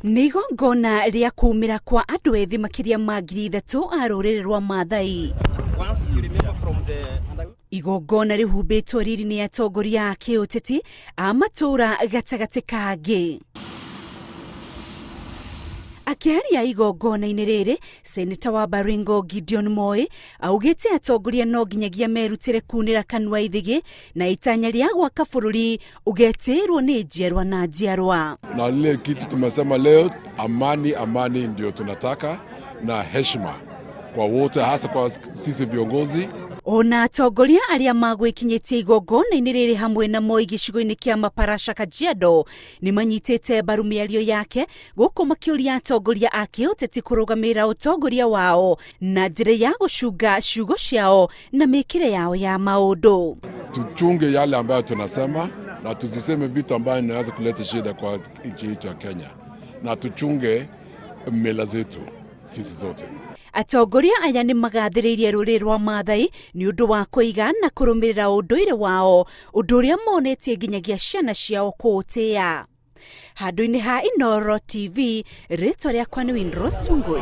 Nĩ igongona rĩa kuumĩra kwa andũ ethĩ makĩria ma 3,000 a rũrĩrĩ rwa Maathai. Igongona rĩhumbĩtwo riri nĩ atongoria a kĩũteti a matũũra gatagatĩ kangĩ. Akiaria igongona-inĩ rĩrĩ, seneta wa Baringo Gedion Moi augĩte atongoria no nginyagia merutĩre kuunĩra kanua ithigi na itanya rĩa gwaka bũrũri ugetĩrwo nĩ njiarwa na njiarwa. Na lile kitu tumesema leo, amani ndio tunataka na heshima kwa wote, hasa kwa sisi viongozi. Ona atongoria arĩa magwĩkinyĩtie igongona-inĩ rĩrĩ hamwe na Moi gĩcigo-inĩ kĩa Maparasha Kajiado nĩ manyitĩte mbaru mĩario yake gũkũ makĩũria atongoria a kĩũteti kũrũgamĩrĩra ũtongoria wao na njĩra ya gũcunga ciugo ciao na mĩkĩre yao ya maũndũ. Tuchunge yale ambayo tunasema na tusiseme vitu ambayo inaweza kuleta shida kwa nchi yetu ya Kenya, na tuchunge mila zetu sisi zote. Atongoria aya nĩ magathĩrĩirie rũrĩrĩ rwa Maathai nĩ ũndũ wa kũiga na kũrũmĩrĩra ũndũire wao, ũndũ ũrĩa monetie nginyagia ciana ciao kũũtĩa. Handũ-inĩ ha Inooro TV, rĩtwa rĩakwa nĩ Winrose Sungwe.